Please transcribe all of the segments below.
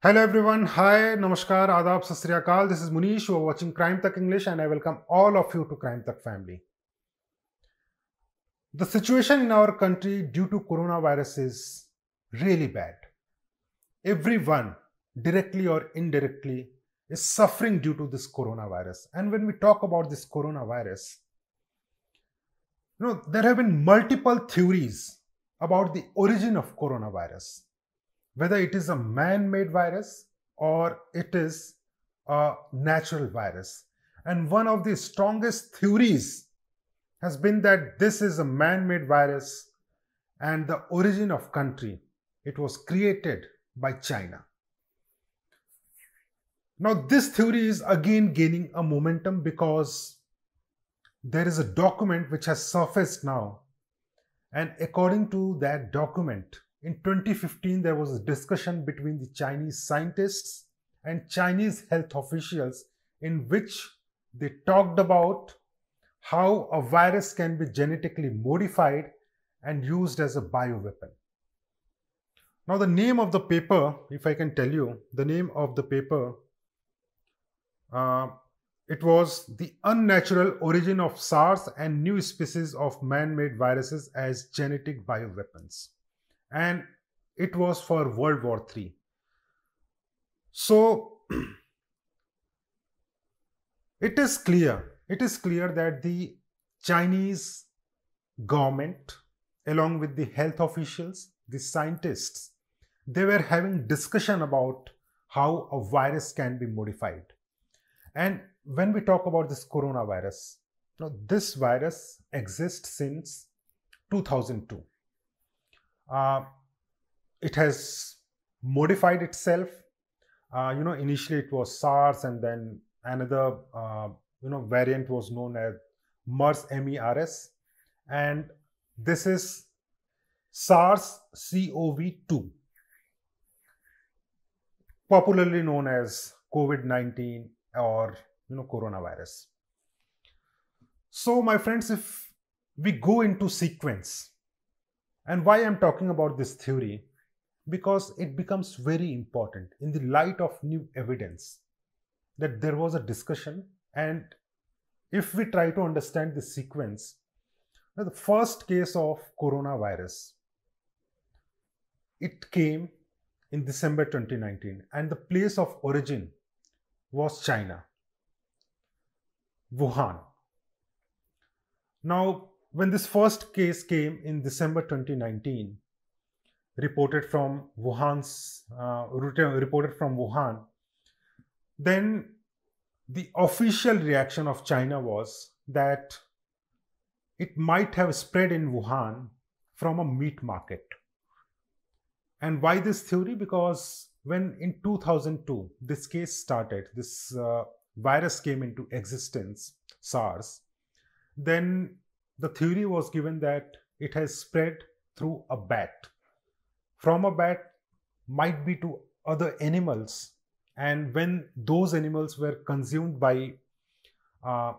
Hello everyone. Hi, Namaskar, Adab, Sat Sri Akal. This is Munish. You are watching Crime Tech English, and I welcome all of you to Crime Tech family. The situation in our country due to coronavirus is really bad. Everyone, directly or indirectly, is suffering due to this coronavirus. And when we talk about this coronavirus, there have been multiple theories about the origin of coronavirus, whether it is a man-made virus or it is a natural virus. And one of the strongest theories has been that this is a man-made virus and the origin of country. It was created by China. Now, this theory is again gaining a momentum because there is a document which has surfaced now. And according to that document, in 2015, there was a discussion between the Chinese scientists and Chinese health officials in which they talked about how a virus can be genetically modified and used as a bioweapon. Now, the name of the paper, if I can tell you, the name of the paper, it was The Unnatural Origin of SARS and New Species of Man-Made Viruses as Genetic Bioweapons. And it was for World War III. So it is clear that the Chinese government, along with the health officials, the scientists, they were having discussion about how a virus can be modified. And when we talk about this coronavirus, this virus exists since 2002. It has modified itself. Initially it was SARS, and then another variant was known as MERS, and this is SARS-CoV-2, popularly known as COVID-19 or coronavirus. So my friends, if we go into sequence, and why I'm talking about this theory, because it becomes very important in the light of new evidence that there was a discussion. And if we try to understand the sequence, the first case of coronavirus, it came in December 2019, and the place of origin was China, Wuhan. Now, when this first case came in December 2019, reported from Wuhan, then the official reaction of China was that it might have spread in Wuhan from a meat market. And why this theory? Because when in 2002 this case started, this virus came into existence, SARS, then the theory was given that it has spread through a bat. From a bat might be to other animals, and when those animals were consumed by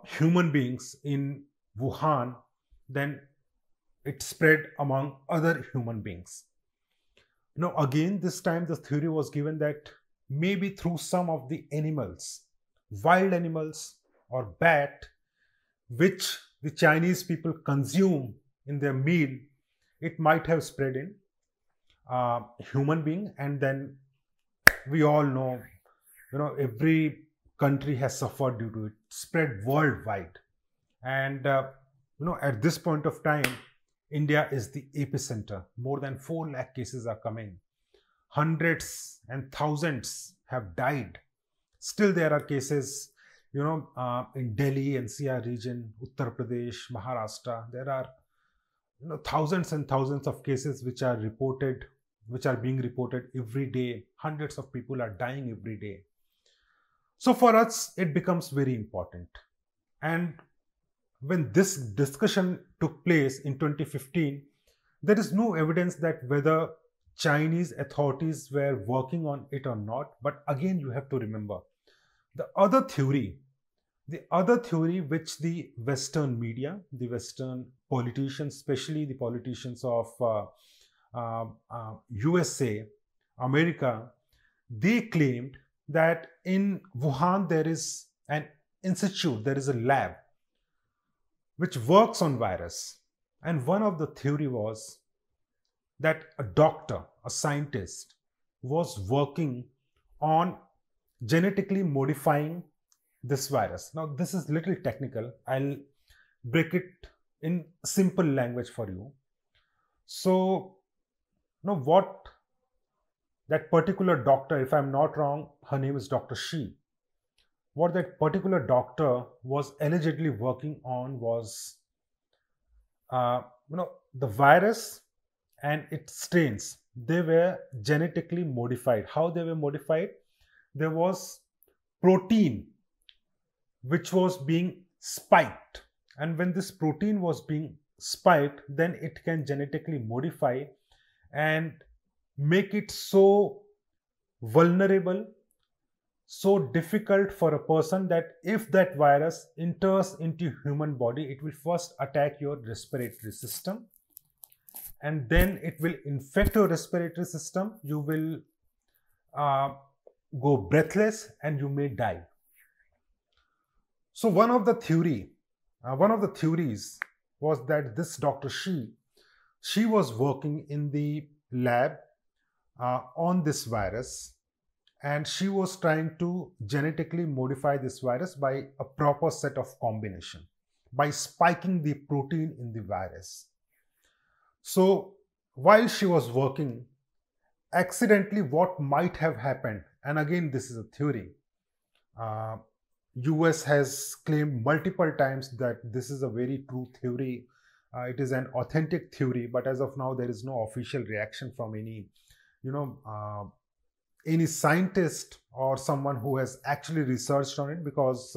human beings in Wuhan, then it spread among other human beings. Again, this time the theory was given that maybe through some of the animals, wild animals or bat, which the Chinese people consume in their meal, it might have spread in human being. And then we all know, every country has suffered due to it, spread worldwide. And at this point of time, India is the epicenter. More than 4 lakh cases are coming. Hundreds and thousands have died. Still there are cases, in Delhi, NCR region, Uttar Pradesh, Maharashtra. There are thousands and thousands of cases which are being reported every day. Hundreds of people are dying every day. So for us, it becomes very important. And when this discussion took place in 2015, there is no evidence that whether Chinese authorities were working on it or not. But again, you have to remember the other theory which the Western media, the Western politicians, especially the politicians of USA, America, they claimed that in Wuhan there is an institute, there is a lab which works on virus. And one of the theory was that a doctor, a scientist, was working on genetically modifying this virus. Now, this is little technical. I'll break it in simple language for you. So, what that particular doctor, if I'm not wrong, her name is Dr. Shi. What that particular doctor was allegedly working on was, the virus and its strains. They were genetically modified. How they were modified? There was protein which was being spiked, and when this protein was being spiked, then it can genetically modify and make it so vulnerable, so difficult for a person, that if that virus enters into human body, it will first attack your respiratory system, and then it will infect your respiratory system. You will go breathless and you may die. So one of the theories was that this Dr. She was working in the lab on this virus, and she was trying to genetically modify this virus by a proper set of combination, by spiking the protein in the virus. So while she was working, accidentally what might have happened, and again this is a theory, US has claimed multiple times that this is a very true theory, it is an authentic theory, but as of now there is no official reaction from any scientist or someone who has actually researched on it, because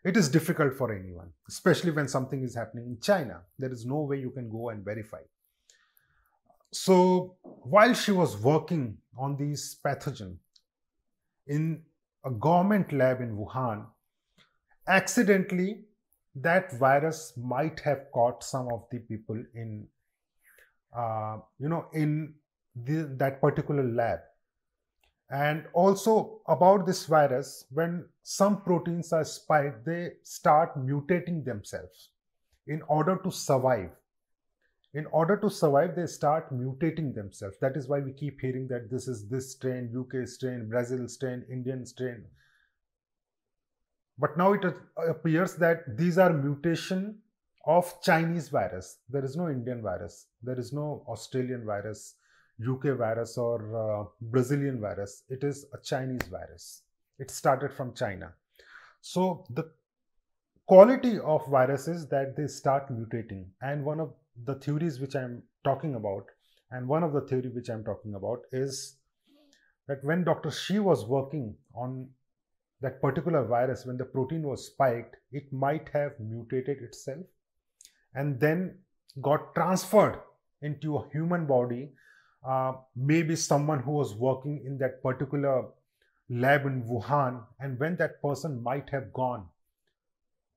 it is difficult for anyone, especially when something is happening in China. There is no way you can go and verify. So while she was working on these pathogen in a government lab in Wuhan, accidentally that virus might have caught some of the people in that particular lab. And also about this virus, when some proteins are spiked, they start mutating themselves in order to survive. In order to survive, they start mutating themselves. That is why we keep hearing that this is this strain, UK strain, Brazil strain, Indian strain. But now it appears that these are mutation of Chinese virus. There is no Indian virus. There is no Australian virus, UK virus, or Brazilian virus. It is a Chinese virus. It started from China. So the quality of viruses that they start mutating, and one of the theories which I'm talking about, is that when Dr. Shi was working on that particular virus, when the protein was spiked, it might have mutated itself and then got transferred into a human body. Maybe someone who was working in that particular lab in Wuhan, and when that person might have gone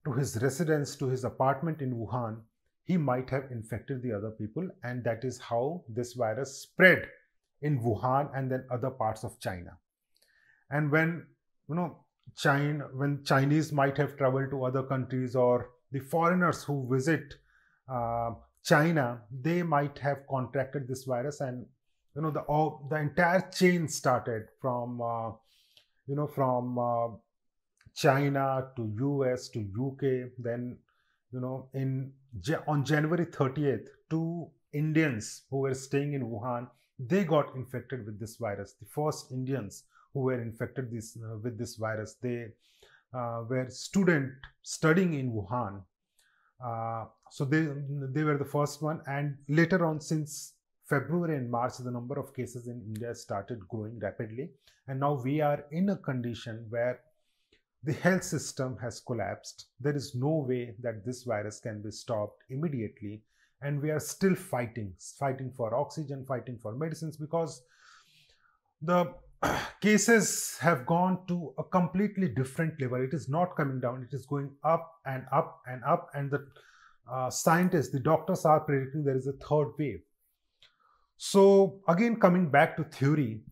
to his residence, to his apartment in Wuhan, he might have infected the other people, and that is how this virus spread in Wuhan and then other parts of China. And when when Chinese might have traveled to other countries, or the foreigners who visit China, they might have contracted this virus, and the entire chain started from China to US to UK. Then on January 30th, 2 Indians who were staying in Wuhan, they got infected with this virus. The first Indians who were infected with this virus, they were students studying in Wuhan. So they were the first one, and later on, since February and March, the number of cases in India started growing rapidly, and now we are in a condition where the health system has collapsed. There is no way that this virus can be stopped immediately, and we are still fighting for oxygen, fighting for medicines, because the cases have gone to a completely different level. It is not coming down, it is going up and up and up, and the scientists, the doctors are predicting there is a third wave. So again, coming back to theory,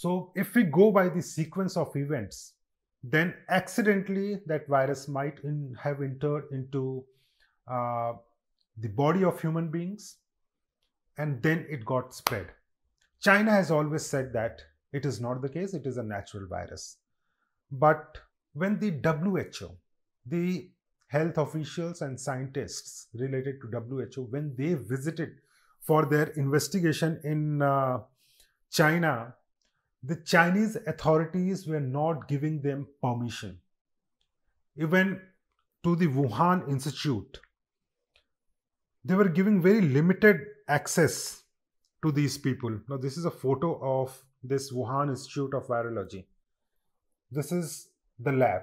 So if we go by the sequence of events, then accidentally that virus might have entered into uh, the body of human beings, and then it got spread. China has always said that it is not the case, it is a natural virus. But when the WHO, the health officials and scientists related to WHO, when they visited for their investigation in China, the Chinese authorities were not giving them permission. Even to the Wuhan Institute, they were giving very limited access to these people. Now, this is a photo of this Wuhan Institute of Virology. This is the lab.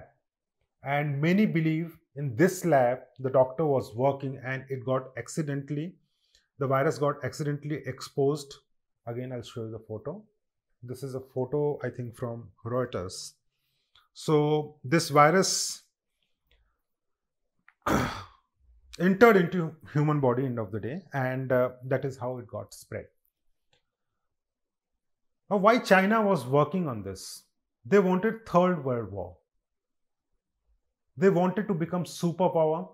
And many believe in this lab, the doctor was working and the virus got accidentally exposed. Again, I'll show you the photo. This is a photo, I think, from Reuters. So this virus entered into human body end of the day, and that is how it got spread. Now, why China was working on this? They wanted Third World War. They wanted to become superpower.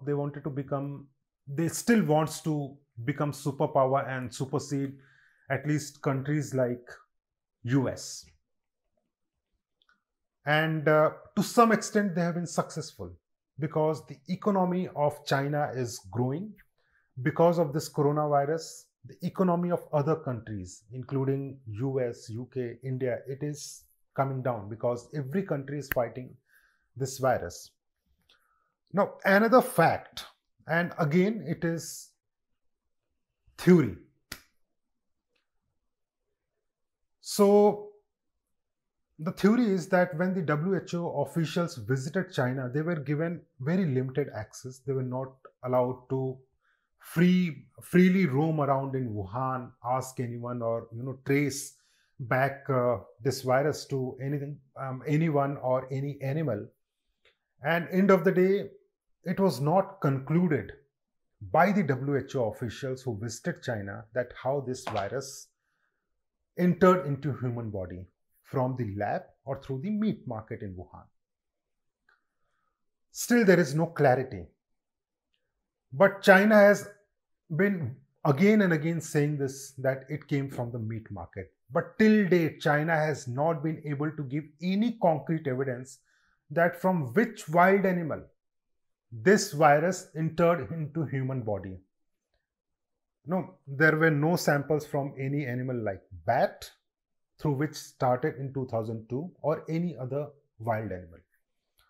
They still wants to become superpower and supersede at least countries like US. And to some extent, they have been successful because the economy of China is growing. Because of this coronavirus, the economy of other countries, including US, UK, India, it is coming down because every country is fighting this virus. Now, another fact, and again, it is theory. So, the theory is that when the WHO officials visited China, they were given very limited access. They were not allowed to freely roam around in Wuhan, ask anyone, or trace back this virus to anyone or any animal. And end of the day, it was not concluded by the WHO officials who visited China that how this virus entered into human body from the lab or through the meat market in Wuhan. Still, there is no clarity. But China has been again and again saying this, that it came from the meat market. But till date, China has not been able to give any concrete evidence that from which wild animal this virus entered into human body. No, there were no samples from any animal like bat, through which started in 2002, or any other wild animal.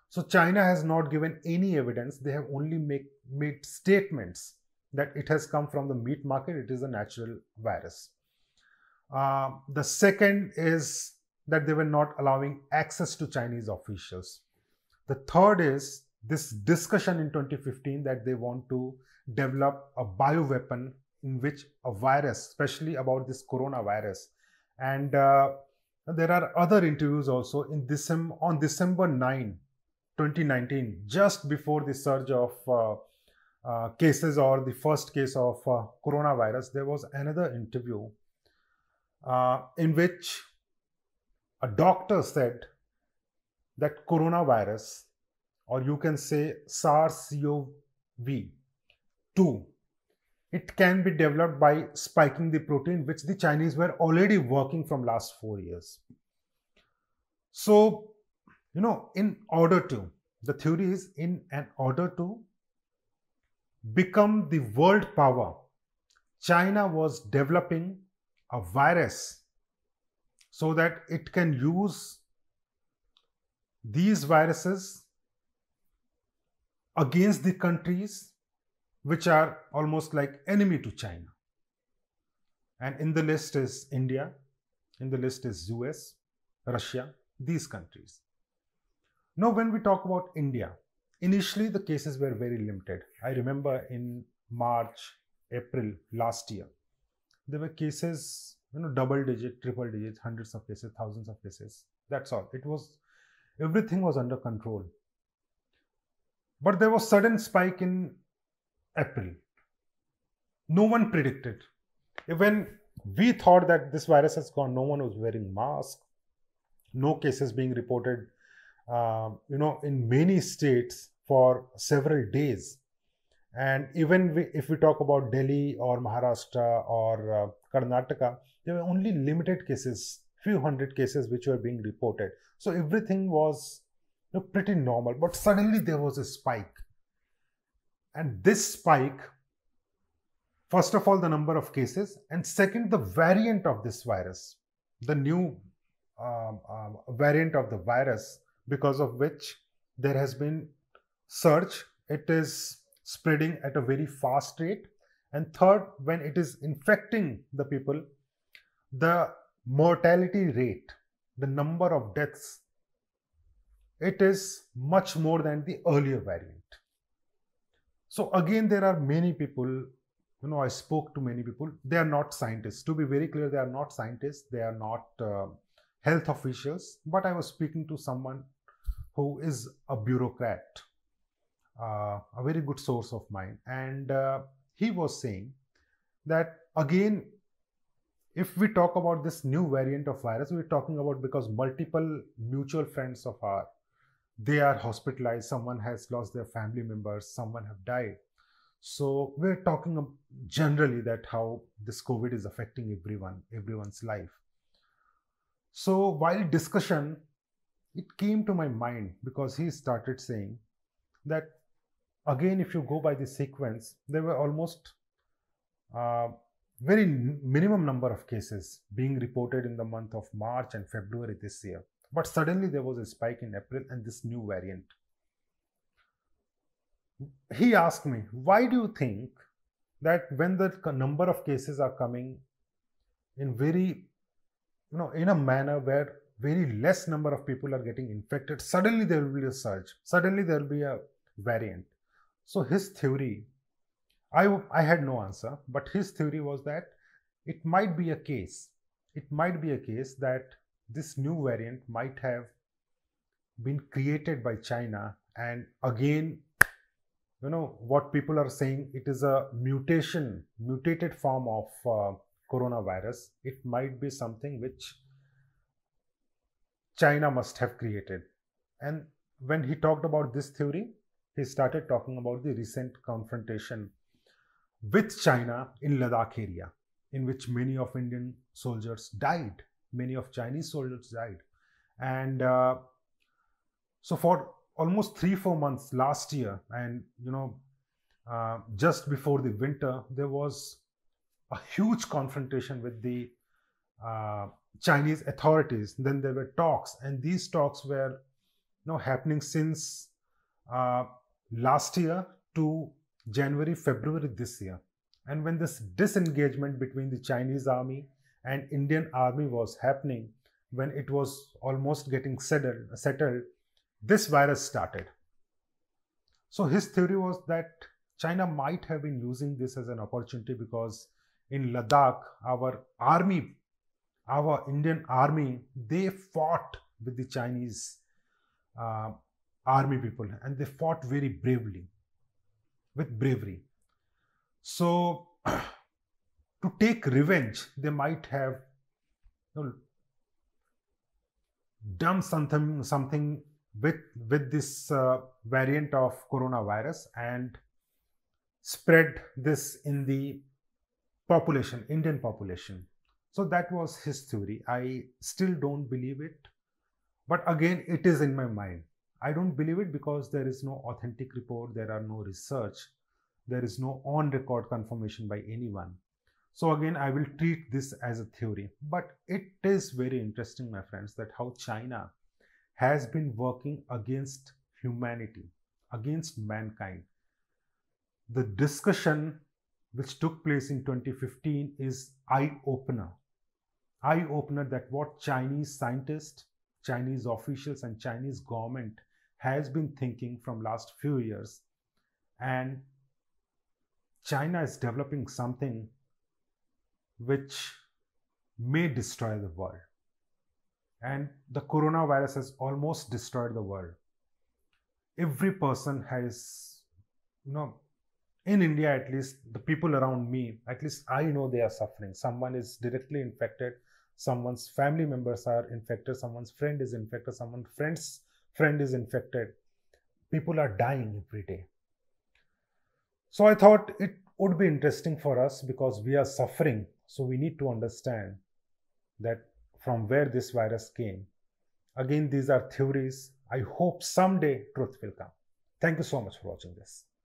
So China has not given any evidence. They have only made statements that it has come from the meat market. It is a natural virus. The second is that they were not allowing access to Chinese officials. The third is this discussion in 2015 that they want to develop a bioweapon in which a virus, especially about this coronavirus. And there are other interviews also on December 9, 2019, just before the surge of cases or the first case of coronavirus, there was another interview in which a doctor said that coronavirus, or you can say SARS-CoV-2, it can be developed by spiking the protein, which the Chinese were already working from last 4 years. So, the theory is in order to become the world power, China was developing a virus so that it can use these viruses against the countries which are almost like enemy to China. And in the list is India, in the list is US, Russia, these countries. Now, when we talk about India, initially the cases were very limited. I remember in March, April last year, there were cases, double digit, triple digit, hundreds of cases, thousands of cases. That's all. Everything was under control. But there was sudden spike in April. No one predicted. Even we thought that this virus has gone, no one was wearing masks. no cases being reported, in many states for several days. And even if we talk about Delhi or Maharashtra or Karnataka, there were only limited cases, few hundred cases which were being reported. So everything was pretty normal. But suddenly there was a spike. And this spike, first of all, the number of cases, and second, the variant of this virus, the new variant of the virus, because of which there has been surge. It is spreading at a very fast rate. And third, when it is infecting the people, the mortality rate, the number of deaths, it is much more than the earlier variant. So again, there are many people, I spoke to many people. They are not scientists. To be very clear, they are not scientists. They are not health officials. But I was speaking to someone who is a bureaucrat, a very good source of mine. And he was saying that, again, if we talk about this new variant of virus, we're talking about because multiple mutual friends of ours, they are hospitalized, someone has lost their family members, someone have died. So we're talking generally that how this COVID is affecting everyone's life. So while discussion, it came to my mind because he started saying that, again, if you go by the sequence, there were almost very minimum number of cases being reported in the month of March and February this year. But suddenly there was a spike in April and this new variant. He asked me, why do you think that when the number of cases are coming in very, in a manner where very less number of people are getting infected, suddenly there will be a surge, suddenly there will be a variant. So his theory, I had no answer, but his theory was that it might be a case that this new variant might have been created by China. And again, what people are saying, it is a mutated form of coronavirus. It might be something which China must have created. And when he talked about this theory, he started talking about the recent confrontation with China in Ladakh area, in which many of Indian soldiers died, many of Chinese soldiers died. And so for almost 3-4 months last year, and just before the winter, there was a huge confrontation with the Chinese authorities. Then there were talks, and these talks were happening since last year to January, February this year. And when this disengagement between the Chinese army and Indian army was happening, when it was almost getting settled, this virus started. So his theory was that China might have been using this as an opportunity, because in Ladakh, our Indian army, they fought with the Chinese army people, and they fought very bravely, with bravery. So to take revenge, they might have done something with this variant of coronavirus and spread this in the population, Indian population. So that was his theory. I still don't believe it, but again, it is in my mind. I don't believe it because there is no authentic report, there are no research, there is no on-record confirmation by anyone. So again, I will treat this as a theory. But it is very interesting, my friends, that how China has been working against humanity, against mankind. The discussion which took place in 2015 is eye-opener that what Chinese scientists, Chinese officials and Chinese government has been thinking from last few years. And China is developing something which may destroy the world. And the coronavirus has almost destroyed the world. Every person has, in India at least, the people around me, at least I know they are suffering. Someone is directly infected, someone's family members are infected, someone's friend is infected, someone's friend's friend is infected. People are dying every day. So I thought it would be interesting for us because we are suffering. So we need to understand that from where this virus came. Again, these are theories. I hope someday truth will come. Thank you so much for watching this.